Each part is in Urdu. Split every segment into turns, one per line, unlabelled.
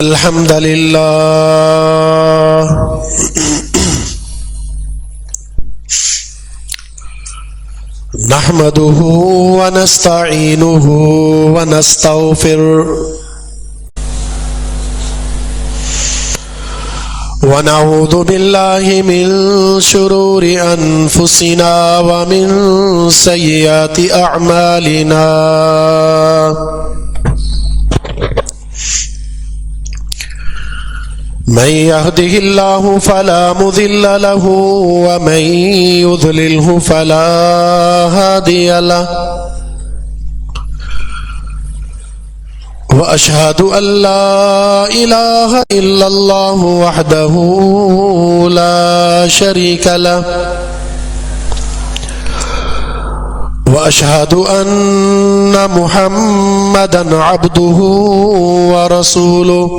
الحمد لله نحمده ونستعينه ونستغفره ونعوذ بالله من شرور أنفسنا ومن سيئات أعمالنا من يهده الله فلا مضل له ومن يضلله فلا هادي له وأشهد أن لا إله إلا الله وحده لا شريك له وأشهد أن محمدا عبده ورسوله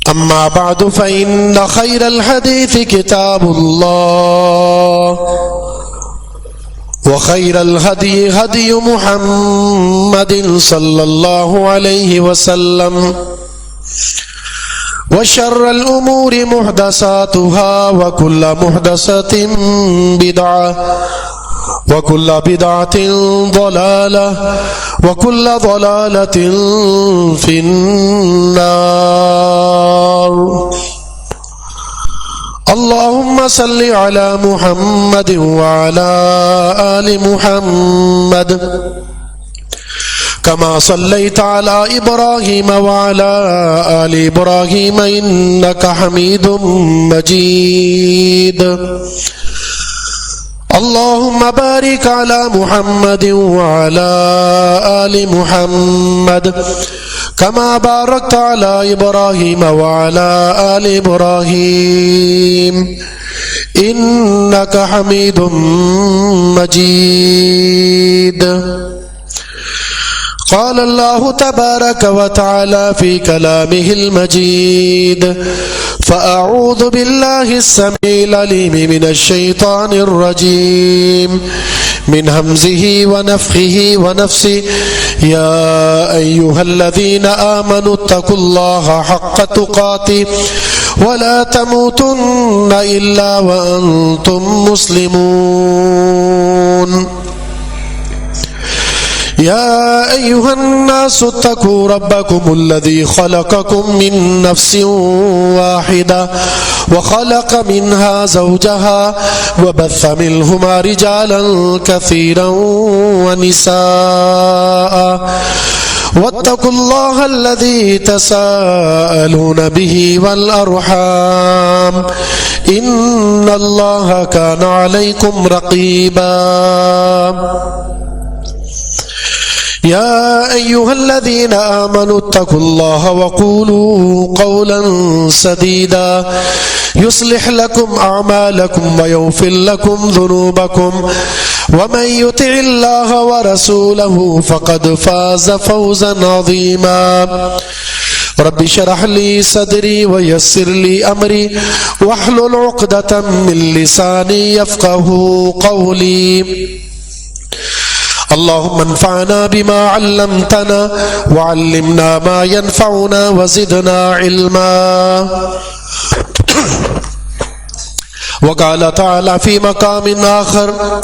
أما بعد فإن خير الحديث كتاب الله وخير الهدي هدي محمد صلى الله عليه وسلم وشر الأمور محدثاتها وكل محدثة بدعة وكل بدعة ضلالة وكل ضلالة في النار. اللهم صل على محمد وعلى آل محمد كما صليت على إبراهيم وعلى آل إبراهيم إنك حميد مجيد. اللهم بارك على محمد وعلى آل محمد كما باركت على إبراهيم وعلى آل إبراهيم إنك حميد مجيد. قال الله تبارك وتعالى في كلامه المجيد: فأعوذ بالله السميع العليم من الشيطان الرجيم من همزه ونفخه ونفسه. يا أيها الذين آمنوا اتقوا الله حق تقاته ولا تموتن إلا وأنتم مسلمون. يا أيها الناس اتقوا ربكم الذي خلقكم من نفس واحدة وخلق منها زوجها وبث منهما رجالا كثيرا ونساء واتقوا الله الذي تساءلون به والأرحام إن الله كان عليكم رقيبا. يا أيها الذين آمنوا اتقوا الله وقولوا قولا سديدا يصلح لكم أعمالكم ويغفر لكم ذنوبكم ومن يطع الله ورسوله فقد فاز فوزا عظيما. رب اشرح لي صدري ويسر لي أمري واحلل عقدة من لساني يفقه قولي. اللهم انفعنا بما علمتنا وعلمنا ما ينفعنا وزدنا علما. وقال تعالى في مقام آخر: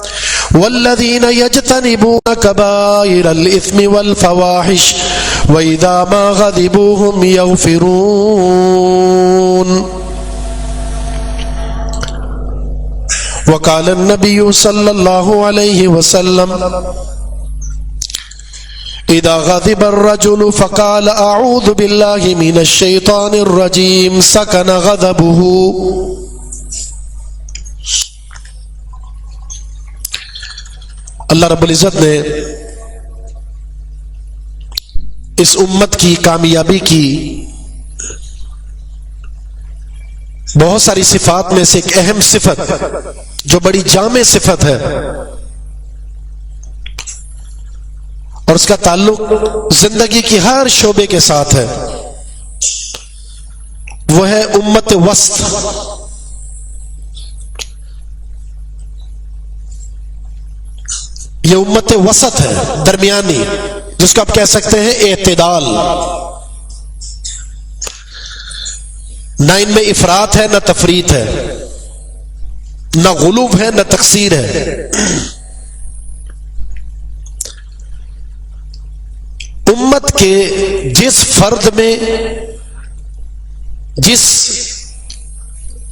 والذين يجتنبون كبائر الإثم والفواحش وإذا ما غضبوا هم يغفرون. وقال النبي صلى الله عليه وسلم: إذا غضب الرجل فقال أعوذ بالله من الشيطان الرجيم سكن غضبه. اللہ رب العزت نے اس امت کی کامیابی کی بہت ساری صفات میں سے ایک اہم صفت جو بڑی جامع صفت ہے اور اس کا تعلق زندگی کی ہر شعبے کے ساتھ ہے، وہ ہے امت وسط. یہ امت وسط ہے، درمیانی. جس کو آپ کہہ سکتے ہیں اعتدال. نہ ان میں افراط ہے نہ تفریط ہے، نہ غلو ہے نہ تقصیر ہے. امت کے جس فرد میں، جس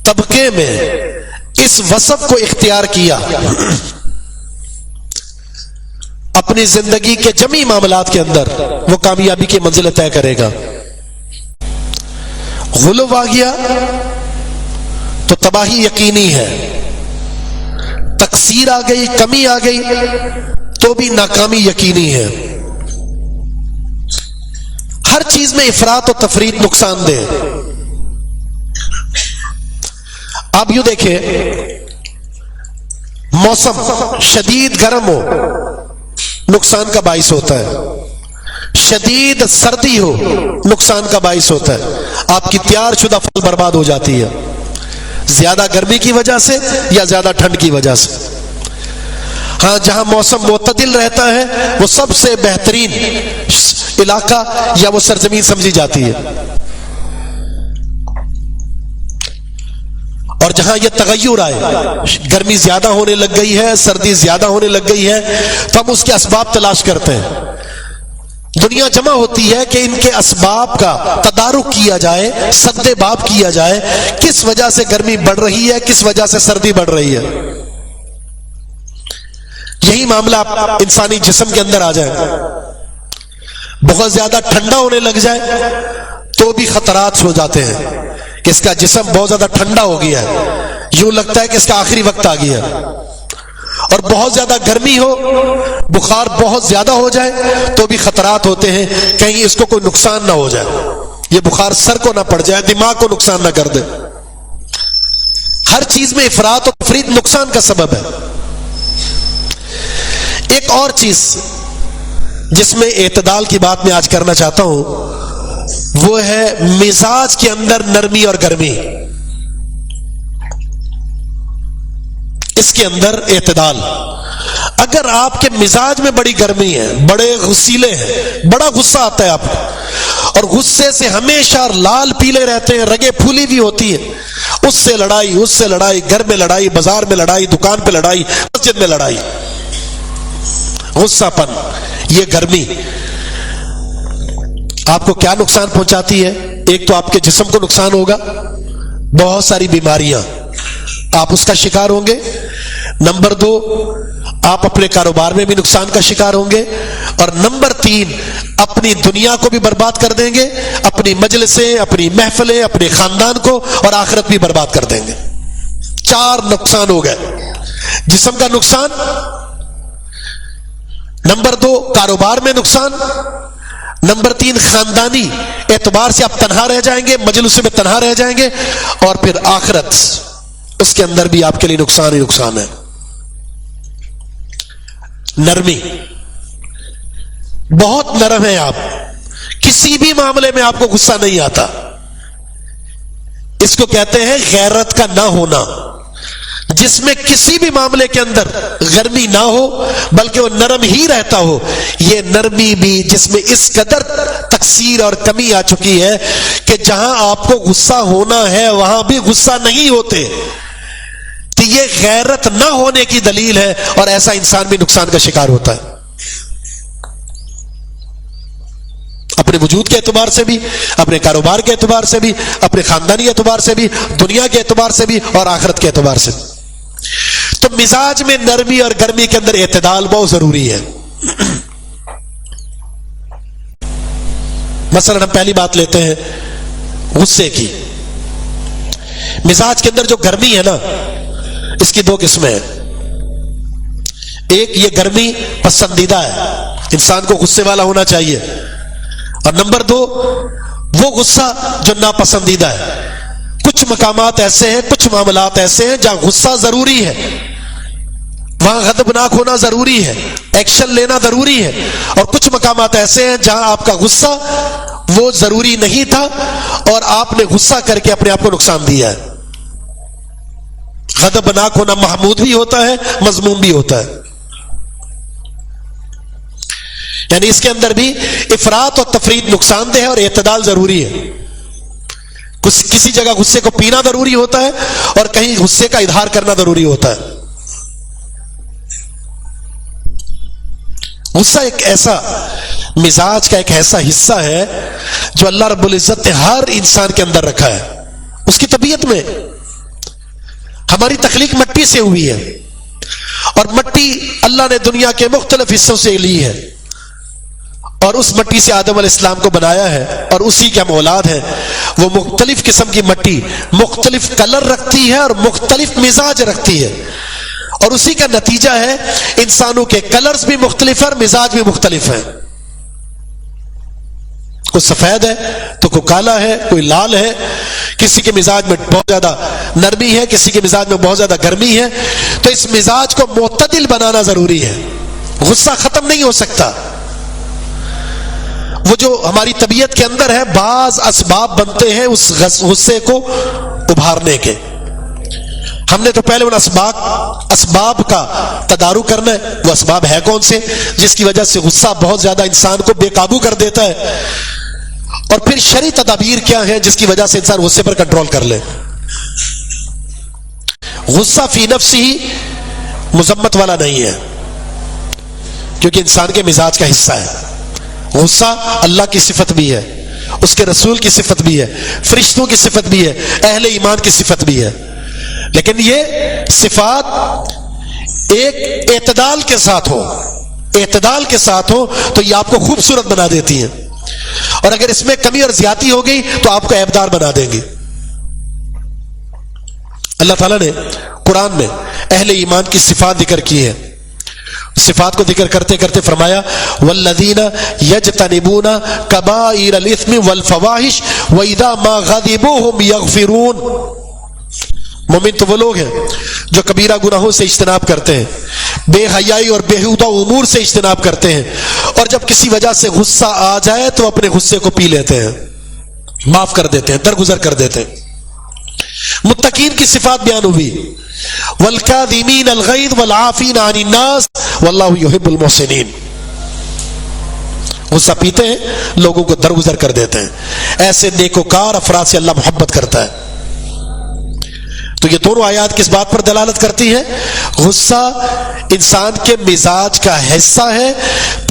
طبقے میں اس وصف کو اختیار کیا، اپنی زندگی کے جمی معاملات کے اندر وہ کامیابی کی منزل طے کرے گا. غلو آ گیا تو تباہی یقینی ہے، تقصیر آ گئی، کمی آ گئی تو بھی ناکامی یقینی ہے. ہر چیز میں افراط و تفریط نقصان دہ. آپ یوں دیکھیں، موسم شدید گرم ہو نقصان کا باعث ہوتا ہے، شدید سردی ہو نقصان کا باعث ہوتا ہے. آپ کی تیار شدہ فصل برباد ہو جاتی ہے، زیادہ گرمی کی وجہ سے یا زیادہ ٹھنڈ کی وجہ سے. ہاں جہاں موسم معتدل رہتا ہے وہ سب سے بہترین علاقہ یا وہ سرزمین سمجھی جاتی ہے. اور جہاں یہ تغیر آئے، گرمی زیادہ ہونے لگ گئی ہے، سردی زیادہ ہونے لگ گئی ہے، تو ہم اس کے اسباب تلاش کرتے ہیں. دنیا جمع ہوتی ہے کہ ان کے اسباب کا تدارک کیا جائے، سد باب کیا جائے، کس وجہ سے گرمی بڑھ رہی ہے، کس وجہ سے سردی بڑھ رہی ہے. یہی معاملہ انسانی جسم کے اندر آ جائے، بہت زیادہ ٹھنڈا ہونے لگ جائے تو بھی خطرات ہو جاتے ہیں کہ اس کا جسم بہت زیادہ ٹھنڈا ہو گیا ہے، یوں لگتا ہے کہ اس کا آخری وقت آ گیا. اور بہت زیادہ گرمی ہو، بخار بہت زیادہ ہو جائے تو بھی خطرات ہوتے ہیں کہیں اس کو کوئی نقصان نہ ہو جائے، یہ بخار سر کو نہ پڑ جائے، دماغ کو نقصان نہ کر دے. ہر چیز میں افراط و تفریط نقصان کا سبب ہے. ایک اور چیز جس میں اعتدال کی بات میں آج کرنا چاہتا ہوں وہ ہے مزاج کے اندر نرمی اور گرمی. اس کے اندر اعتدال. اگر آپ کے مزاج میں بڑی گرمی ہے، بڑے غصیلے ہیں، بڑا غصہ آتا ہے آپ کو، اور غصے سے ہمیشہ لال پیلے رہتے ہیں، رگیں پھولی بھی ہوتی ہیں، اس سے لڑائی، اس سے لڑائی، گھر میں لڑائی، بازار میں لڑائی، دکان پہ لڑائی، مسجد میں لڑائی، غصہ پن، یہ گرمی آپ کو کیا نقصان پہنچاتی ہے؟ ایک تو آپ کے جسم کو نقصان ہوگا، بہت ساری بیماریاں آپ اس کا شکار ہوں گے. نمبر 2، آپ اپنے کاروبار میں بھی نقصان کا شکار ہوں گے. اور نمبر 3، اپنی دنیا کو بھی برباد کر دیں گے، اپنی مجلسیں، اپنی محفلیں، اپنے خاندان کو اور آخرت بھی برباد کر دیں گے. 4 نقصان ہو گئے. جسم کا نقصان، نمبر 2 کاروبار میں نقصان، نمبر 3 خاندانی اعتبار سے آپ تنہا رہ جائیں گے، مجلس میں تنہا رہ جائیں گے، اور پھر آخرت اس کے اندر بھی آپ کے لیے نقصان ہی نقصان ہے. نرمی، بہت نرم ہے آپ، کسی بھی معاملے میں آپ کو غصہ نہیں آتا. اس کو کہتے ہیں غیرت کا نہ ہونا، جس میں کسی بھی معاملے کے اندر گرمی نہ ہو بلکہ وہ نرم ہی رہتا ہو. یہ نرمی بھی جس میں اس قدر تقصیر اور کمی آ چکی ہے کہ جہاں آپ کو غصہ ہونا ہے وہاں بھی غصہ نہیں ہوتے، کہ یہ غیرت نہ ہونے کی دلیل ہے، اور ایسا انسان بھی نقصان کا شکار ہوتا ہے. اپنے وجود کے اعتبار سے بھی، اپنے کاروبار کے اعتبار سے بھی، اپنے خاندانی اعتبار سے بھی، دنیا کے اعتبار سے بھی، اور آخرت کے اعتبار سے. تو مزاج میں نرمی اور گرمی کے اندر اعتدال بہت ضروری ہے. مثلا ہم پہلی بات لیتے ہیں غصے کی. مزاج کے اندر جو گرمی ہے نا، اس کی 2 قسمیں ہیں. ایک، یہ گرمی پسندیدہ ہے، انسان کو غصے والا ہونا چاہیے. اور نمبر 2، وہ غصہ جو ناپسندیدہ ہے. کچھ مقامات ایسے ہیں، کچھ معاملات ایسے ہیں جہاں غصہ ضروری ہے، وہاں غضبناک ہونا ضروری ہے، ایکشن لینا ضروری ہے. اور کچھ مقامات ایسے ہیں جہاں آپ کا غصہ وہ ضروری نہیں تھا اور آپ نے غصہ کر کے اپنے آپ کو نقصان دیا ہے. غضبناک ہونا محمود بھی ہوتا ہے، مذموم بھی ہوتا ہے. یعنی اس کے اندر بھی افراط اور تفریط نقصان دہ ہے اور اعتدال ضروری ہے. کسی جگہ غصے کو پینا ضروری ہوتا ہے اور کہیں غصے کا اظہار کرنا ضروری ہوتا ہے. غصہ ایک ایسا مزاج کا ایک ایسا حصہ ہے جو اللہ رب العزت نے ہر انسان کے اندر رکھا ہے. اس کی طبیعت میں ہماری تخلیق مٹی سے ہوئی ہے اور مٹی اللہ نے دنیا کے مختلف حصوں سے لی ہے اور اس مٹی سے آدم علیہ السلام کو بنایا ہے اور اسی کے ہم اولاد ہیں. وہ مختلف قسم کی مٹی مختلف کلر رکھتی ہے اور مختلف مزاج رکھتی ہے اور اسی کا نتیجہ ہے انسانوں کے کلرز بھی مختلف ہیں اور مزاج بھی مختلف ہیں. کوئی سفید ہے تو کوئی کالا ہے, کوئی لال ہے, کسی کے مزاج میں بہت زیادہ نرمی ہے, کسی کے مزاج میں بہت زیادہ گرمی ہے. تو اس مزاج کو معتدل بنانا ضروری ہے. غصہ ختم نہیں ہو سکتا. وہ جو ہماری طبیعت کے اندر ہے بعض اسباب بنتے ہیں اس غصے کو ابھارنے کے. ہم نے تو پہلے ان اسباب کا تدارک کرنا ہے. وہ اسباب ہے کون سے جس کی وجہ سے غصہ بہت زیادہ انسان کو بے قابو کر دیتا ہے, اور پھر شرعی تدابیر کیا ہیں جس کی وجہ سے انسان غصے پر کنٹرول کر لے. غصہ فی نفس ہی مذمت والا نہیں ہے کیونکہ انسان کے مزاج کا حصہ ہے. غصہ اللہ کی صفت بھی ہے, اس کے رسول کی صفت بھی ہے, فرشتوں کی صفت بھی ہے, اہل ایمان کی صفت بھی ہے. لیکن یہ صفات ایک اعتدال کے ساتھ ہو تو یہ آپ کو خوبصورت بنا دیتی ہیں, اور اگر اس میں کمی اور زیادتی ہو گئی تو آپ کو عیبدار بنا دیں گی. اللہ تعالیٰ نے قرآن میں اہل ایمان کی صفات ذکر کی ہے. صفات کو ذکر کرتے کرتے فرمایا والذین یجتنبون کبائر الاثم والفواحش واذا ما غضبوا هم یغفرون. مومن تو وہ لوگ ہیں جو کبیرہ گناہوں سے اجتناب کرتے ہیں, بے حیائی اور بیہودہ امور سے اجتناب کرتے ہیں, اور جب کسی وجہ سے غصہ آ جائے تو اپنے غصے کو پی لیتے ہیں, معاف کر دیتے ہیں, درگزر کر دیتے ہیں. متقین کی صفات بیان ہوئی والکاظمین الغیظ والعافین عن الناس واللہ یحب المحسنین. غصہ پیتے ہیں, لوگوں کو درگزر کر دیتے ہیں. ایسے نیکوکار افراد سے اللہ محبت کرتا ہے. تو یہ دونوں آیات کس بات پر دلالت کرتی ہے؟ غصہ انسان کے مزاج کا حصہ ہے,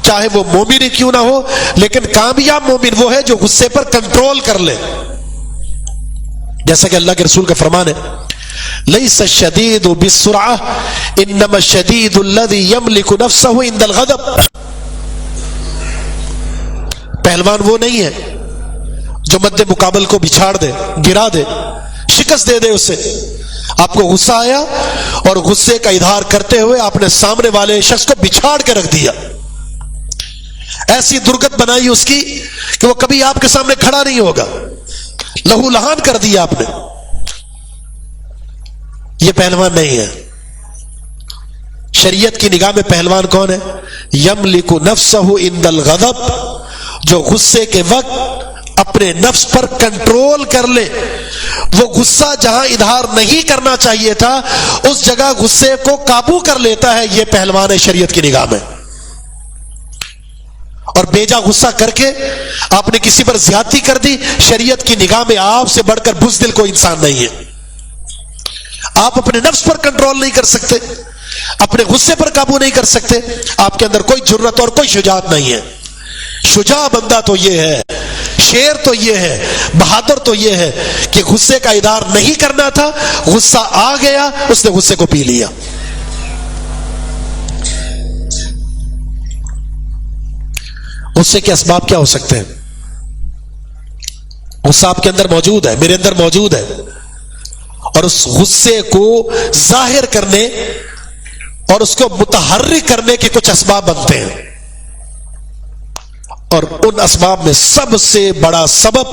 چاہے وہ مومن ہی کیوں نہ ہو, لیکن کامیاب مومن وہ ہے جو غصے پر کنٹرول کر لے. جیسا کہ اللہ کے رسول کا فرمان ہے لیس الشدید بالسرعہ انما الشدید الذی یملک نفسہ عند الغضب. پہلوان وہ نہیں ہے جو مد مقابل کو بچھاڑ دے, گرا دے, شکست دے دے اسے. آپ کو غصہ آیا اور غصے کا اظہار کرتے ہوئے آپ نے سامنے والے شخص کو بچھاڑ کے رکھ دیا, ایسی درگت بنائی اس کی کہ وہ کبھی آپ کے سامنے کھڑا نہیں ہوگا, لہو لہان کر دیا آپ نے. یہ پہلوان نہیں ہے. شریعت کی نگاہ میں پہلوان کون ہے؟ یملک نفسہ عند الغضب, جو غصے کے وقت اپنے نفس پر کنٹرول کر لے. وہ غصہ جہاں اظہار نہیں کرنا چاہیے تھا اس جگہ غصے کو قابو کر لیتا ہے. یہ پہلوان ہے شریعت کی نگاہ میں. اور بیجا غصہ کر کے آپ نے کسی پر زیادتی کر دی, شریعت کی نگاہ میں آپ سے بڑھ کر بزدل کوئی انسان نہیں ہے. آپ اپنے نفس پر کنٹرول نہیں کر سکتے, اپنے غصے پر قابو نہیں کر سکتے, آپ کے اندر کوئی جرت اور کوئی شجاعت نہیں ہے. شجاع بندہ تو یہ ہے, شیر تو یہ ہے, بہادر تو یہ ہے کہ غصے کا اظہار نہیں کرنا تھا, غصہ آ گیا, اس نے غصے کو پی لیا. غصے کے اسباب کیا ہو سکتے ہیں؟ غصہ آپ کے اندر موجود ہے, میرے اندر موجود ہے, اور اس غصے کو ظاہر کرنے اور اس کو متحرک کرنے کے کچھ اسباب بنتے ہیں. اور ان اسباب میں سب سے بڑا سبب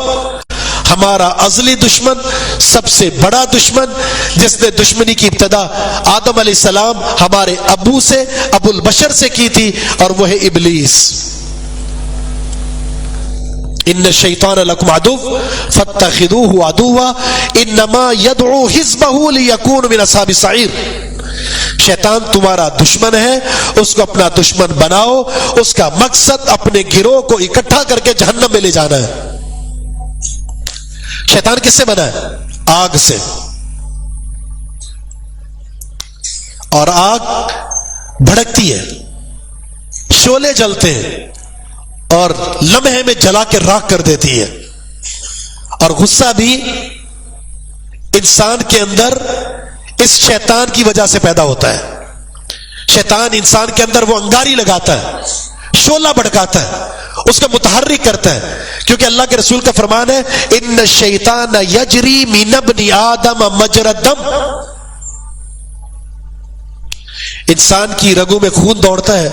ہمارا ازلی دشمن, سب سے بڑا دشمن جس نے دشمنی کی ابتدا آدم علیہ السلام ہمارے ابو سے, ابو البشر سے کی تھی, اور وہ ہے ابلیس. ان الشیطان لکم عدو فاتخذوه عدوا انما يدعو حزبه ليكون من اصحاب السعیر. شیطان تمہارا دشمن ہے، اس کو اپنا دشمن بناؤ، اس کا مقصد اپنے گروہ کو اکٹھا کر کے جہنم میں لے جانا ہے۔ شیطان کس سے بنا ہے؟ آگ سے، اور آگ بھڑکتی ہے، شعلے جلتے ہیں اور لمحے میں جلا کے راکھ کر دیتی ہے۔ اور غصہ بھی انسان کے اندر اس شیطان کی وجہ سے پیدا ہوتا ہے۔ شیطان انسان کے اندر وہ انگاری لگاتا ہے، شعلہ بھڑکاتا ہے، اس کو متحرک کرتا ہے، کیونکہ اللہ کے رسول کا فرمان ہے ان الشیطان یجری من ابن آدم مجرى الدم۔ انسان کی رگوں میں خون دوڑتا ہے،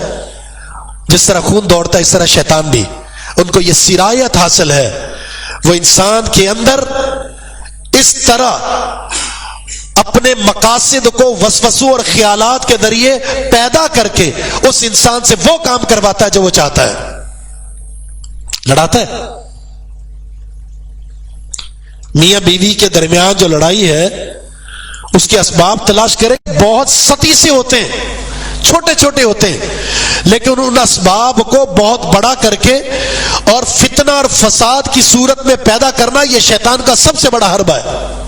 جس طرح خون دوڑتا ہے اس طرح شیطان بھی، ان کو یہ سرایت حاصل ہے، وہ انسان کے اندر اس طرح اپنے مقاصد کو وسوسوں اور خیالات کے ذریعے پیدا کر کے اس انسان سے وہ کام کرواتا ہے جو وہ چاہتا ہے، لڑاتا ہے۔ میاں بیوی کے درمیان جو لڑائی ہے اس کے اسباب تلاش کرے، بہت سطحی سے ہوتے ہیں، چھوٹے چھوٹے ہوتے ہیں، لیکن ان اسباب کو بہت بڑا کر کے اور فتنہ اور فساد کی صورت میں پیدا کرنا، یہ شیطان کا سب سے بڑا حربہ ہے۔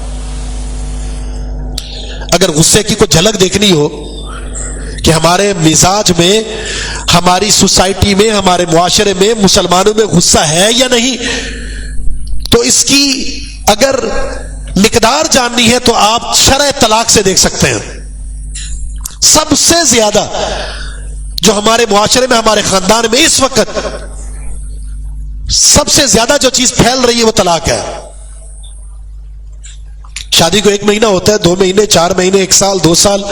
اگر غصے کی کوئی جھلک دیکھنی ہو کہ ہمارے مزاج میں، ہماری سوسائٹی میں، ہمارے معاشرے میں، مسلمانوں میں غصہ ہے یا نہیں، تو اس کی اگر مقدار جاننی ہے تو آپ شرع طلاق سے دیکھ سکتے ہیں۔ سب سے زیادہ جو ہمارے معاشرے میں، ہمارے خاندان میں اس وقت سب سے زیادہ جو چیز پھیل رہی ہے وہ طلاق ہے۔ شادی کو 1 مہینہ ہوتا ہے، 2 مہینے، 4 مہینے، 1 سال، 2 سال،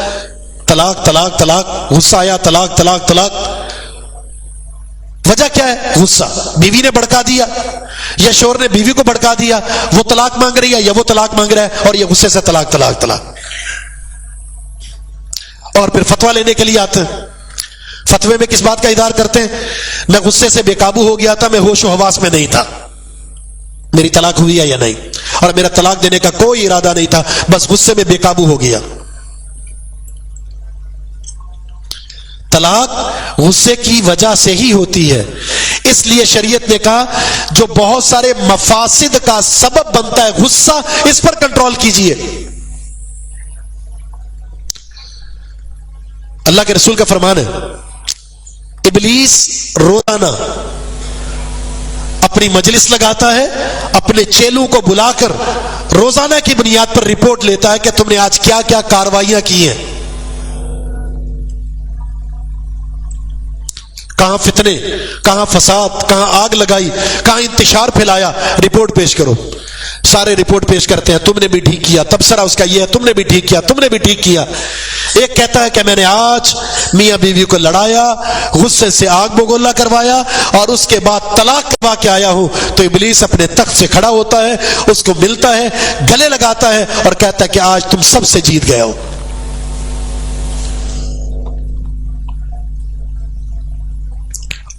طلاق طلاق طلاق، غصہ آیا، طلاق طلاق طلاق۔ وجہ کیا ہے؟ غصہ۔ بیوی نے بھڑکا دیا یا شوہر نے بیوی کو بھڑکا دیا، وہ طلاق مانگ رہی ہے یا وہ طلاق مانگ رہا ہے، اور یہ غصے سے طلاق طلاق طلاق۔ اور پھر فتویٰ لینے کے لیے آتے ہیں، فتوے میں کس بات کا اظہار کرتے ہیں؟ میں غصے سے بے قابو ہو گیا تھا، میں ہوش و حواس میں نہیں تھا، میری طلاق ہوئی ہے یا نہیں، اور میرا طلاق دینے کا کوئی ارادہ نہیں تھا، بس غصے میں بے قابو ہو گیا۔ طلاق غصے کی وجہ سے ہی ہوتی ہے، اس لیے شریعت نے کہا جو بہت سارے مفاسد کا سبب بنتا ہے غصہ، اس پر کنٹرول کیجئے۔ اللہ کے رسول کا فرمان ہے ابلیس روزانہ اپنی مجلس لگاتا ہے، اپنے چیلوں کو بلا کر روزانہ کی بنیاد پر رپورٹ لیتا ہے کہ تم نے آج کیا کیا کاروائیاں کی ہیں، کہاں فتنے، کہاں فساد، کہاں آگ لگائی، کہاں انتشار پھیلایا، رپورٹ پیش کرو۔ سارے رپورٹ پیش کرتے ہیں، تم نے بھی ٹھیک کیا، تبصرہ اس کا یہ ہے، تم نے بھی ٹھیک کیا، تم نے بھی ٹھیک کیا۔ ایک کہتا ہے کہ میں نے آج میاں بیوی کو لڑایا، غصے سے آگ بگولا کروایا، اور اس کے بعد طلاق کروا کے آیا ہوں، تو ابلیس اپنے تخت سے کھڑا ہوتا ہے، اس کو ملتا ہے، گلے لگاتا ہے اور کہتا ہے کہ آج تم سب سے جیت گئے ہو۔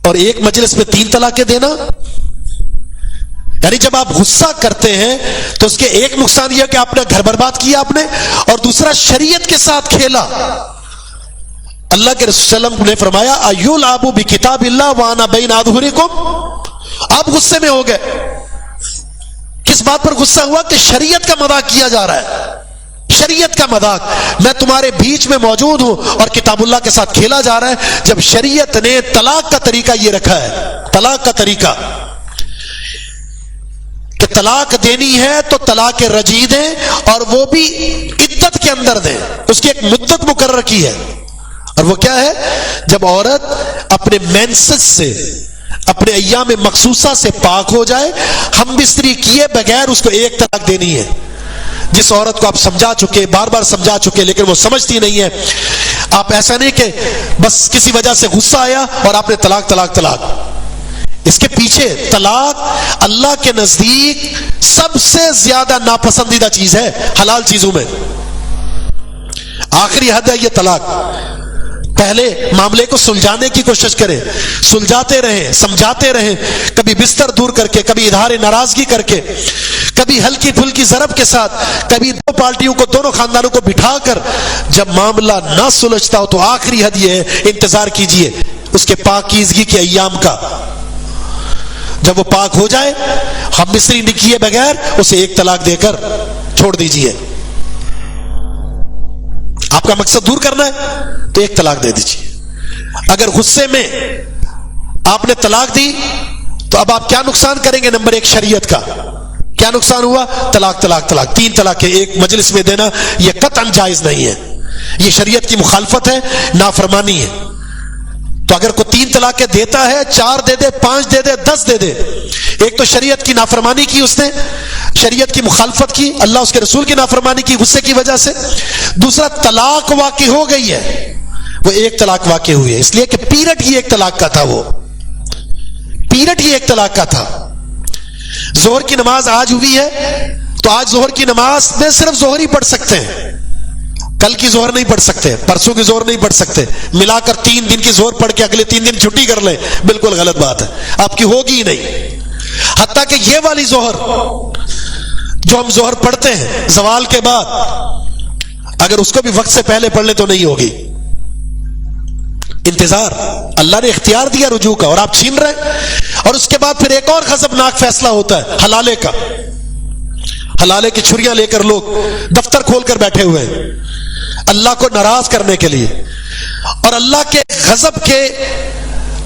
اور ایک مجلس میں 3 طلاقیں دینا، یعنی جب آپ غصہ کرتے ہیں تو اس کے ایک نقصان یہ کہ آپ نے گھر برباد کیا آپ نے، اور دوسرا شریعت کے ساتھ کھیلا۔ اللہ کے رسول صلی اللہ علیہ وسلم نے فرمایا ایلعب بکتاب اللہ وانا بین اظہرکم۔ آپ غصے میں ہو گئے، کس بات پر غصہ ہوا؟ کہ شریعت کا مذاق کیا جا رہا ہے، شریعت کا مذاق، میں تمہارے بیچ میں موجود ہوں اور کتاب اللہ کے ساتھ کھیلا جا رہا ہے۔ جب شریعت نے طلاق کا طریقہ یہ رکھا ہے، طلاق کا طریقہ کہ طلاق دینی ہے تو طلاق رجعی دیں، اور وہ بھی عدت کے اندر دیں، اس کی ایک مدت مقرر کی ہے، اور وہ کیا ہے؟ جب عورت اپنے مینسس سے، اپنے ایام مخصوصہ سے پاک ہو جائے، ہم بستری کیے بغیر اس کو 1 طلاق دینی ہے۔ جس عورت کو آپ سمجھا چکے، بار بار سمجھا چکے، لیکن وہ سمجھتی نہیں ہے، آپ ایسا نہیں کہ بس کسی وجہ سے غصہ آیا اور آپ نے طلاق طلاق طلاق۔ اس کے پیچھے طلاق اللہ کے نزدیک سب سے زیادہ ناپسندیدہ چیز ہے حلال چیزوں میں، آخری حد ہے یہ طلاق۔ پہلے معاملے کو سلجھانے کی کوشش کریں، سلجھاتے رہیں، سمجھاتے رہیں، کبھی بستر دور کر کے، کبھی اظہار ناراضگی کر کے، کبھی ہلکی پھلکی ضرب کے ساتھ، کبھی دو پارٹیوں کو، دونوں خاندانوں کو بٹھا کر. جب معاملہ نہ سلجھتا ہو تو آخری حد یہ ہے، انتظار کیجئے اس کے پاکیزگی کے ایام کا. جب وہ پاک ہو جائے، ہم مصری نکیے بغیر اسے ایک طلاق دے کر چھوڑ دیجئے. آپ کا مقصد دور کرنا ہے تو ایک طلاق دے دیجئے. اگر غصے میں آپ نے طلاق دی تو اب آپ کیا نقصان کریں گے؟ نمبر ایک، شریعت کا کیا نقصان ہوا؟ طلاق طلاق طلاق، 3 طلاقیں ایک مجلس میں دینا یہ قطعاً جائز نہیں ہے، یہ شریعت کی مخالفت ہے، نافرمانی ہے. تو اگر کوئی 3 طلاقیں دیتا ہے، 4 دے دے، 5 دے دے، 10 دے دے. ایک تو شریعت کی نافرمانی کی اس نے، شریعت کی مخالفت کی، اللہ اس کے رسول کی نافرمانی کی غصے کی وجہ سے. دوسرا، طلاق واقع ہو گئی ہے، وہ ایک طلاق واقع ہوئی ہے، اس لیے کہ پیریڈ ہی ایک طلاق کا تھا، وہ پیریڈ ہی ایک طلاق کا تھا. ظہر کی نماز آج ہوئی ہے تو آج ظہر کی نماز میں صرف ظہر ہی پڑھ سکتے ہیں، کل کی ظہر نہیں پڑھ سکتے، پرسوں کی ظہر نہیں پڑھ سکتے. ملا کر 3 دن کی ظہر پڑھ کے اگلے 3 دن چھٹی کر لیں، بالکل غلط بات ہے، آپ کی ہوگی ہی نہیں. حتیٰ کہ یہ والی ظہر جو ہم ظہر پڑھتے ہیں زوال کے بعد، اگر اس کو بھی وقت سے پہلے پڑھ لیں تو نہیں ہوگی. انتظار، اللہ نے اختیار دیا رجوع کا اور آپ چھین رہے ہیں. اور اس کے بعد پھر ایک اور غضبناک فیصلہ ہوتا ہے حلالے کا. حلالے کی چھریاں لے کر لوگ دفتر کھول کر بیٹھے ہوئے ہیں اللہ کو ناراض کرنے کے لیے. اور اللہ کے غضب کے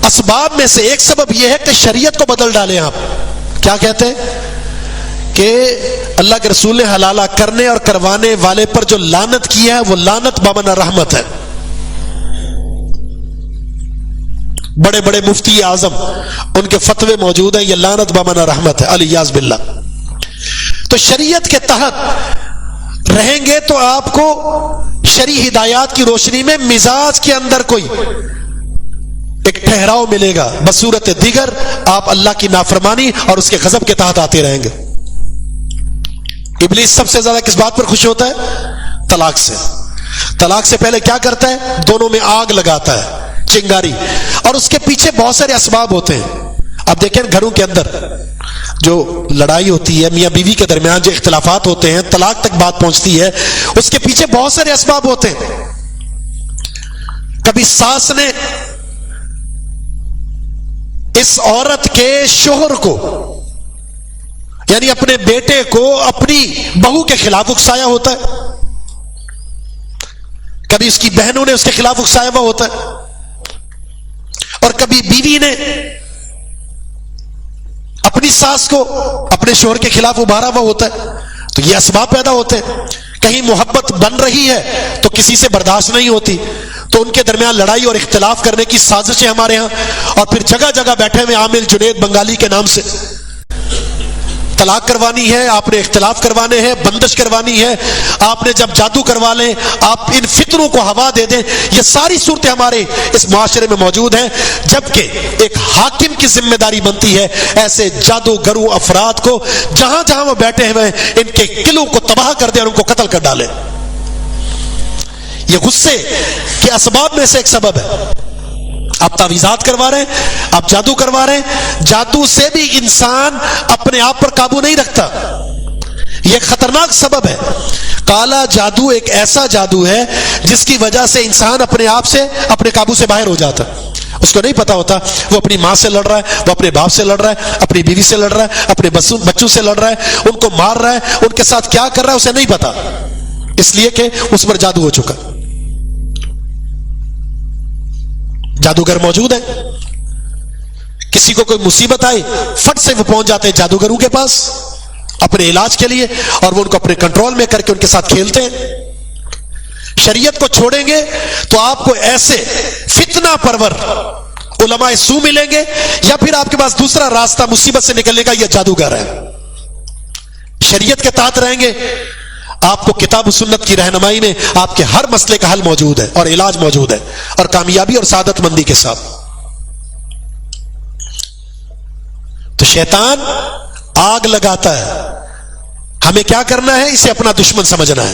اسباب میں سے ایک سبب یہ ہے کہ شریعت کو بدل ڈالیں. آپ کیا کہتے ہیں کہ اللہ کے رسول نے حلالہ کرنے اور کروانے والے پر جو لعنت کی ہے وہ لعنت بمعنی رحمت ہے. بڑے بڑے مفتی اعظم ان کے فتوے موجود ہیں، یہ لعنت بمعنی رحمت ہے، الیاذ باللہ. تو شریعت کے تحت رہیں گے تو آپ کو شرعی ہدایات کی روشنی میں مزاج کے اندر کوئی ایک ٹھہراؤ ملے گا. بصورت دیگر آپ اللہ کی نافرمانی اور اس کے غضب کے تحت آتے رہیں گے. ابلیس سب سے زیادہ کس بات پر خوش ہوتا ہے؟ طلاق سے. طلاق سے پہلے کیا کرتا ہے؟ دونوں میں آگ لگاتا ہے، چنگاری. اور اس کے پیچھے بہت سارے اسباب ہوتے ہیں. اب دیکھیں گھروں کے اندر جو لڑائی ہوتی ہے، میاں بیوی کے درمیان جو اختلافات ہوتے ہیں، طلاق تک بات پہنچتی ہے، اس کے پیچھے بہت سارے اسباب ہوتے ہیں. کبھی ساس نے اس عورت کے شوہر کو، یعنی اپنے بیٹے کو اپنی بہو کے خلاف اکسایا ہوتا ہے، کبھی اس کی بہنوں نے اس کے خلاف اکسایا ہوا ہوتا ہے، اور کبھی بیوی نے اپنی ساس کو اپنے شوہر کے خلاف ابھارا ہوا ہوتا ہے. تو یہ اسباب پیدا ہوتے ہیں. کہیں محبت بن رہی ہے تو کسی سے برداشت نہیں ہوتی، تو ان کے درمیان لڑائی اور اختلاف کرنے کی سازشیں ہمارے ہاں. اور پھر جگہ جگہ بیٹھے ہوئے عامل جنید بنگالی کے نام سے طلاق کروانی ہے، آپ نے اختلاف کروانے ہیں، بندش کروانی ہے، آپ نے جب جادو کروا لیں، آپ ان فتنوں کو ہوا دے دیں. یہ ساری صورتیں ہمارے اس معاشرے میں موجود ہیں. جبکہ ایک حاکم کی ذمہ داری بنتی ہے ایسے جادوگروں افراد کو جہاں جہاں وہ بیٹھے ہوئے ہیں ان کے قلعوں کو تباہ کر دیں اور ان کو قتل کر ڈالیں. یہ غصے کے اسباب میں سے ایک سبب ہے. آپ تعویذات کروا رہے ہیں، آپ جادو کروا رہے ہیں. جادو سے بھی انسان اپنے آپ پر قابو نہیں رکھتا، یہ ایک خطرناک سبب ہے. کالا جادو ایک ایسا جادو ہے جس کی وجہ سے انسان اپنے آپ سے، اپنے قابو سے باہر ہو جاتا. اس کو نہیں پتا ہوتا وہ اپنی ماں سے لڑ رہا ہے، وہ اپنے باپ سے لڑ رہا ہے، اپنی بیوی سے لڑ رہا ہے، اپنے بچوں سے لڑ رہا ہے، ان کو مار رہا ہے، ان کے ساتھ کیا کر رہا ہے اسے نہیں پتا، اس لیے کہ اس پر جادو ہو چکا. جادوگر موجود ہے، کسی کو کوئی مصیبت آئی فٹ سے وہ پہنچ جاتے ہیں جادوگروں کے پاس اپنے علاج کے لیے، اور وہ ان کو اپنے کنٹرول میں کر کے ان کے ساتھ کھیلتے ہیں. شریعت کو چھوڑیں گے تو آپ کو ایسے فتنہ پرور علماء سو ملیں گے، یا پھر آپ کے پاس دوسرا راستہ مصیبت سے نکلنے کا، یہ جادوگر ہے. شریعت کے تحت رہیں گے، آپ کو کتاب و سنت کی رہنمائی میں آپ کے ہر مسئلے کا حل موجود ہے اور علاج موجود ہے، اور کامیابی اور سعادت مندی کے ساتھ. تو شیطان آگ لگاتا ہے، ہمیں کیا کرنا ہے؟ اسے اپنا دشمن سمجھنا ہے.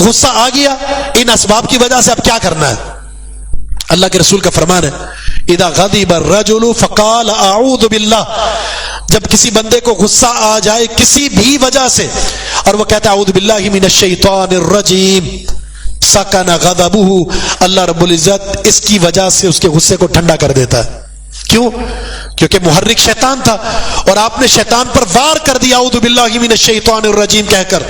غصہ آ گیا ان اسباب کی وجہ سے، اب کیا کرنا ہے؟ اللہ کے رسول کا فرمان ہے اذا غضب الرجل فقال اعوذ باللہ، جب کسی بندے کو غصہ آ جائے کسی بھی وجہ سے اور وہ کہتا ہے اعوذ باللہ من الشیطان الرجیم، سکن غضبہ، اللہ رب العزت اس کی وجہ سے اس کے غصے کو ٹھنڈا کر دیتا ہے۔ کیوں؟ کیونکہ محرک شیطان تھا اور آپ نے شیطان پر وار کر دیا اعوذ باللہ من الشیطان الرجیم کہہ کر۔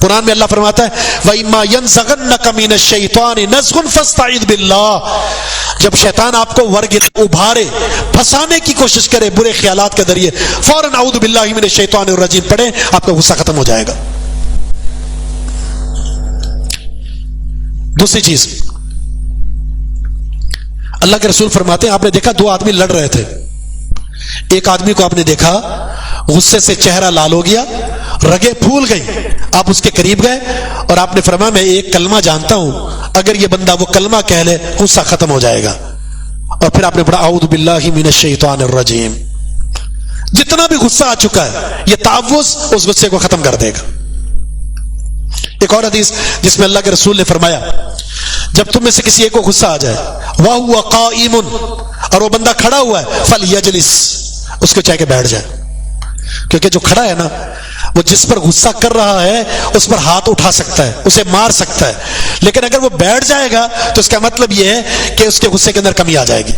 قرآن میں اللہ فرماتا ہے وَإِمَّا يَنزَغَنَّكَ مِنَ الشَّيْطَانِ نَزْغٌ فَاسْتَعِذْ بِاللَّهِ، جب شیطان آپ کو ورگلا، ابھارے، پھنسانے کی کوشش کرے برے خیالات کے ذریعے، فوراً اعوذ باللہ من الشیطان الرجیم پڑھیں، آپ کا غصہ ختم ہو جائے گا۔ دوسری چیز، اللہ کے رسول فرماتے ہیں آپ نے دیکھا دو آدمی لڑ رہے تھے، ایک آدمی کو آپ نے دیکھا غصے سے چہرہ لال ہو گیا، رگیں پھول گئی، آپ اس کے قریب گئے اور آپ نے فرمایا میں ایک کلمہ جانتا ہوں، اگر یہ بندہ وہ کلمہ کہہ لے غصہ ختم ہو جائے گا، اور پھر آپ نے پڑھا اعوذ باللہ من الشیطان الرجیم۔ جتنا بھی غصہ آ چکا ہے یہ تعوذ اس غصے کو ختم کر دے گا۔ ایک اور حدیث جس میں اللہ کے رسول نے فرمایا جب تم میں سے کسی ایک کو غصہ آ جائے وَهُوَ قَائِمٌ، اور وہ بندہ کھڑا ہوا ہے، فَلْيَجْلِسْ، اس کو چاہے کہ بیٹھ جائے، کیونکہ جو کھڑا ہے نا وہ جس پر غصہ کر رہا ہے اس پر ہاتھ اٹھا سکتا ہے، اسے مار سکتا ہے، لیکن اگر وہ بیٹھ جائے گا تو اس کا مطلب یہ ہے کہ اس کے غصے کے اندر کمی آ جائے گی۔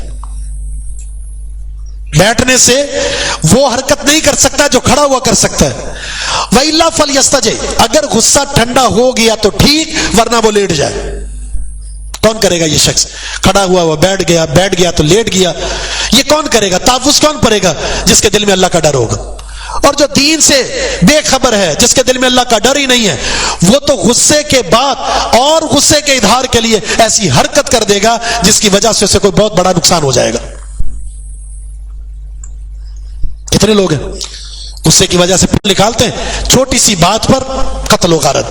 بیٹھنے سے وہ حرکت نہیں کر سکتا جو کھڑا ہوا کر سکتا ہے۔ وَإِلَّا فَلْيَسْتَجِبْ، اگر غصہ ٹھنڈا ہو گیا تو ٹھیک، ورنہ وہ لیٹ جائے۔ کون کرے گا یہ شخص؟ کھڑا ہوا وہ بیٹھ گیا تو لیٹ گیا، یہ کون کرے گا؟ تعوذ کون پڑھے گا؟ جس کے دل میں اللہ کا ڈر ہوگا، اور جو دین سے بے خبر ہے، جس کے دل میں اللہ کا ڈر ہی نہیں ہے، وہ تو غصے کے بعد اور غصے کے اظہار کے لیے ایسی حرکت کر دے گا جس کی وجہ سے اسے کوئی بہت بڑا نقصان ہو جائے گا۔ کتنے لوگ ہیں غصے کی وجہ سے پھول نکالتے ہیں، چھوٹی سی بات پر قتل و غارت۔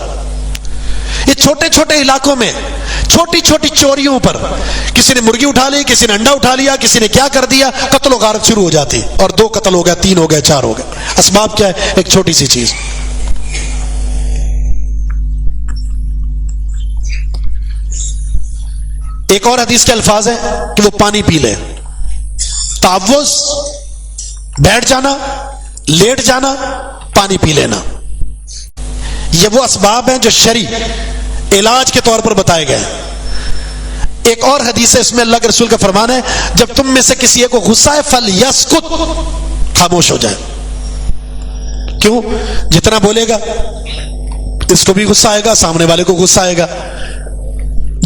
یہ چھوٹے چھوٹے علاقوں میں چھوٹی چھوٹی چوریوں پر کسی نے مرغی اٹھا لی، کسی نے انڈا اٹھا لیا، کسی نے کیا کر دیا، قتل و غارت شروع ہو جاتی، اور 2 قتل ہو گئے، 3 ہو گئے، 4 ہو گئے۔ اسباب کیا ہے؟ ایک چھوٹی سی چیز۔ ایک اور حدیث کے الفاظ ہیں کہ وہ پانی پی لے۔ تعوذ، بیٹھ جانا، لیٹ جانا، پانی پی لینا، یہ وہ اسباب ہیں جو شرعی علاج کے طور پر بتائے گئے ہیں۔ ایک اور حدیث ہے، اس میں اللہ کے رسول کا فرمان ہے جب تم میں سے کسی ایک کو غصہ ہے فَلْيَسْكُتْ، خاموش ہو جائے۔ کیوں؟ جتنا بولے گا اس کو بھی غصہ آئے گا، سامنے والے کو غصہ آئے گا۔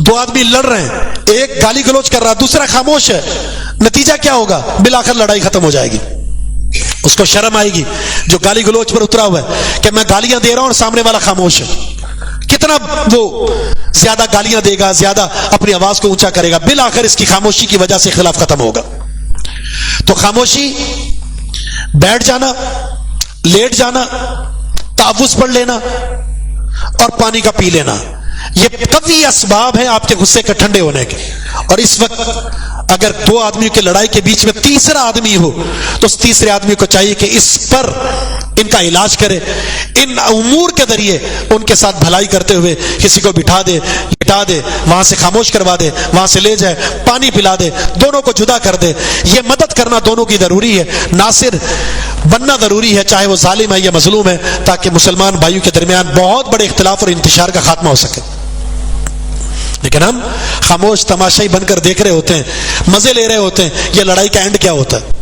2 آدمی لڑ رہے ہیں، ایک گالی گلوچ کر رہا، دوسرا خاموش ہے، نتیجہ کیا ہوگا؟ بالآخر لڑائی ختم ہو جائے گی۔ اس کو شرم آئے گی جو گالی گلوچ پر اترا ہوا ہے کہ میں گالیاں دے رہا ہوں اور سامنے والا خاموش ہے، کتنا وہ زیادہ گالیاں دے گا، زیادہ اپنی آواز کو اونچا کرے گا، بالآخر اس کی خاموشی کی وجہ سے خلاف ختم ہوگا۔ تو خاموشی، بیٹھ جانا، لیٹ جانا، تعوذ پڑھ لینا اور پانی کا پی لینا، یہ قوی اسباب ہیں آپ کے غصے کے ٹھنڈے ہونے کے۔ اور اس وقت اگر 2 آدمیوں کی لڑائی کے بیچ میں تیسرا آدمی ہو تو اس تیسرے آدمی کو چاہیے کہ اس پر ان کا علاج کرے، ان امور کے ذریعے ان کے ساتھ بھلائی کرتے ہوئے کسی کو بٹھا دے، لٹا دے، وہاں سے خاموش کروا دے، وہاں سے لے جائے، پانی پلا دے، دونوں کو جدا کر دے۔ یہ مدد کرنا دونوں کی ضروری ہے، ناصر بننا ضروری ہے، چاہے وہ ظالم ہے یا مظلوم ہے، تاکہ مسلمان بھائیوں کے درمیان بہت بڑے اختلاف اور انتشار کا خاتمہ ہو سکے۔ لیکن ہم خاموش تماشائی بن کر دیکھ رہے ہوتے ہیں، مزے لے رہے ہوتے ہیں، یہ لڑائی کا اینڈ کیا ہوتا ہے؟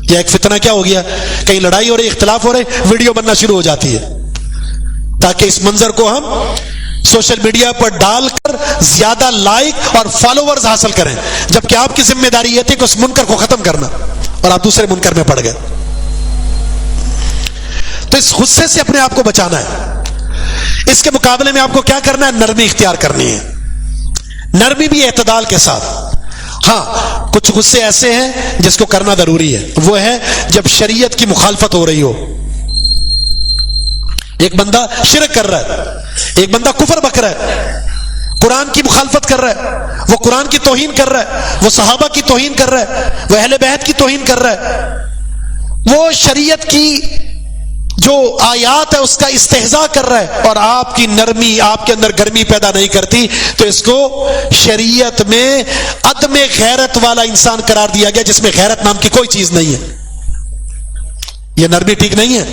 یہ ایک فتنہ کیا ہو گیا، کہیں لڑائی ہو رہی، اختلاف ہو رہے، ویڈیو بننا شروع ہو جاتی ہے تاکہ اس منظر کو ہم سوشل میڈیا پر ڈال کر زیادہ لائک اور فالوورز حاصل کریں، جبکہ آپ کی ذمہ داری یہ تھی کہ اس منکر کو ختم کرنا، اور آپ دوسرے منکر میں پڑ گئے۔ تو اس غصے سے اپنے آپ کو بچانا ہے۔ اس کے مقابلے میں آپ کو کیا کرنا ہے؟ نرمی اختیار کرنی ہے، نرمی بھی اعتدال کے ساتھ۔ ہاں کچھ غصے ایسے ہیں جس کو کرنا ضروری ہے، وہ ہے جب شریعت کی مخالفت ہو رہی ہو، ایک بندہ شرک کر رہا ہے، ایک بندہ کفر بک رہا ہے، قرآن کی مخالفت کر رہا ہے، وہ قرآن کی توہین کر رہا ہے، وہ صحابہ کی توہین کر رہا ہے، وہ اہل بیت کی توہین کر رہا ہے، وہ شریعت کی جو آیات ہے اس کا استہزاء کر رہا ہے اور آپ کی نرمی آپ کے اندر گرمی پیدا نہیں کرتی، تو اس کو شریعت میں عدم غیرت والا انسان قرار دیا گیا، جس میں غیرت نام کی کوئی چیز نہیں ہے۔ یہ نرمی ٹھیک نہیں ہے۔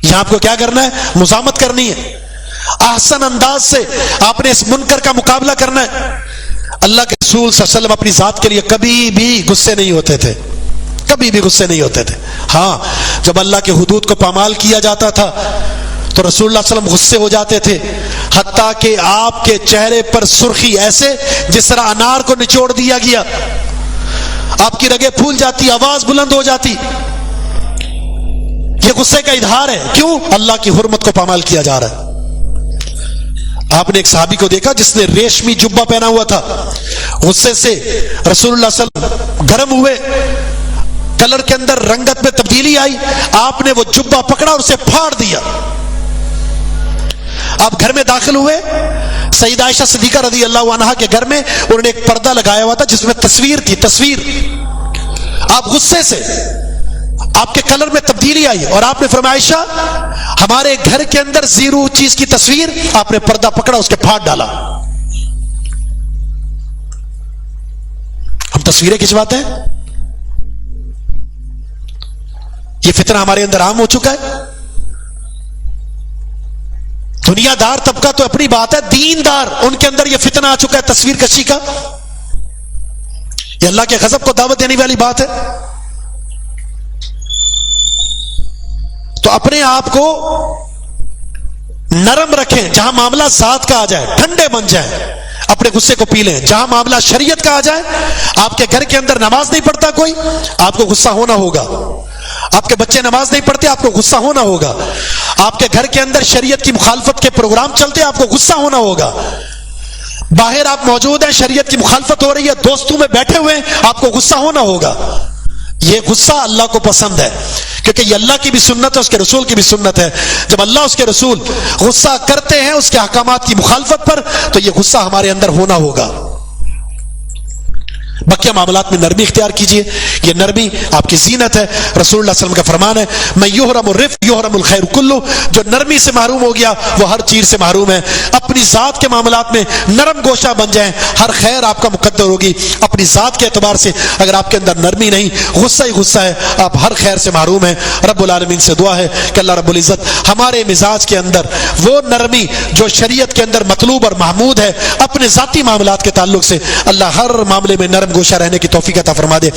یہاں آپ کو کیا کرنا ہے؟ مزاحمت کرنی ہے، احسن انداز سے آپ نے اس منکر کا مقابلہ کرنا ہے۔ اللہ کے رسول صلی اللہ علیہ وسلم اپنی ذات کے لیے کبھی بھی غصے نہیں ہوتے تھے، کبھی بھی غصے نہیں ہوتے تھے۔ ہاں، جب اللہ کے حدود کو پامال کیا جاتا تھا تو رسول اللہ صلی اللہ علیہ وسلم غصے ہو جاتے تھے، حتیٰ کہ آپ کے چہرے پر سرخی ایسے جس طرح انار کو نچوڑ دیا گیا، آپ کی رگیں پھول جاتی، آواز بلند ہو جاتی۔ یہ غصے کا اظہار ہے، کیوں؟ اللہ کی حرمت کو پامال کیا جا رہا ہے۔ آپ نے ایک صحابی کو دیکھا جس نے ریشمی جبہ پہنا ہوا تھا، غصے سے رسول اللہ صلی اللہ علیہ وسلم گرم ہوئے، کلر کے اندر رنگت میں تبدیلی آئی، آپ نے وہ جبہ پکڑا اور اسے پھاڑ دیا۔ آپ گھر میں داخل ہوئے، سیدہ عائشہ صدیقہ رضی اللہ عنہا کے گھر میں انہوں نے ایک پردہ لگایا ہوا تھا جس میں تصویر تھی، تصویر۔ آپ غصے سے آپ کے کلر میں تبدیلی آئی اور آپ نے فرمایا عائشہ ہمارے گھر کے اندر زیرو چیز کی تصویر، آپ نے پردہ پکڑا اس کے پھاڑ ڈالا۔ ہم تصویریں کھنچواتے ہیں، یہ فتنہ ہمارے اندر عام ہو چکا ہے۔ دنیا دار طبقہ تو اپنی بات ہے، دیندار ان کے اندر یہ فتنہ آ چکا ہے تصویر کشی کا۔ یہ اللہ کے غضب کو دعوت دینے والی بات ہے۔ تو اپنے آپ کو نرم رکھیں، جہاں معاملہ ذات کا آ جائے ٹھنڈے بن جائیں، اپنے غصے کو پی لیں۔ جہاں معاملہ شریعت کا آ جائے، آپ کے گھر کے اندر نماز نہیں پڑھتا کوئی، آپ کو غصہ ہونا ہوگا۔ آپ کے بچے نماز نہیں پڑھتے، آپ کو غصہ ہونا ہوگا۔ آپ کے گھر کے اندر شریعت کی مخالفت کے پروگرام چلتے، آپ کو غصہ ہونا ہوگا۔ باہر آپ موجود ہیں، شریعت کی مخالفت ہو رہی ہے، دوستوں میں بیٹھے ہوئے ہیں، آپ کو غصہ ہونا ہوگا۔ یہ غصہ اللہ کو پسند ہے، کیونکہ یہ اللہ کی بھی سنت ہے، اس کے رسول کی بھی سنت ہے۔ جب اللہ اس کے رسول غصہ کرتے ہیں اس کے احکامات کی مخالفت پر، تو یہ غصہ ہمارے اندر ہونا ہوگا۔ بقیہ معاملات میں نرمی اختیار کیجئے، یہ نرمی آپ کی زینت ہے۔ رسول اللہ صلی اللہ علیہ وسلم کا فرمان ہے، میں یحرم الرفق یحرم الخیر کلو، جو نرمی سے محروم ہو گیا وہ ہر چیز سے محروم ہے۔ اپنی ذات کے معاملات میں نرم گوشہ بن جائیں، ہر خیر آپ کا مقدر ہوگی۔ اپنی ذات کے اعتبار سے اگر آپ کے اندر نرمی نہیں، غصہ ہی غصہ ہے، آپ ہر خیر سے محروم ہیں۔ رب العالمین سے دعا ہے کہ اللہ رب العزت ہمارے مزاج کے اندر وہ نرمی جو شریعت کے اندر مطلوب اور محمود ہے، اپنے ذاتی معاملات کے تعلق سے اللہ ہر معاملے میں نرم گوشہ رہنے کی توفیق عطا فرما دے۔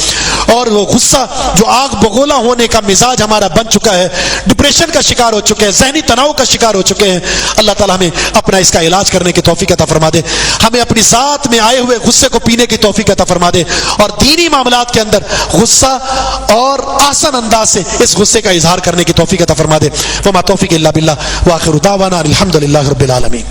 اور وہ غصہ جو آگ بگولا ہونے کا مزاج ہمارا بن چکا ہے، ڈپریشن کا شکار ہو چکے ہیں، ذہنی تناؤ کا شکار ہو چکے ہیں، اللہ تعالیٰ ہمیں اپنا اس کا علاج کرنے کی توفیق عطا فرما دے۔ ہمیں اپنی ذات میں آئے ہوئے غصے کو پینے کی توفیق عطا فرما دے، اور دینی معاملات کے اندر غصہ اور آسان انداز سے اس غصے کا اظہار کرنے کی توفیق عطا فرما دے۔ وما توفیق الا باللہ، وآخر دعوانا الحمد للہ رب العالمین۔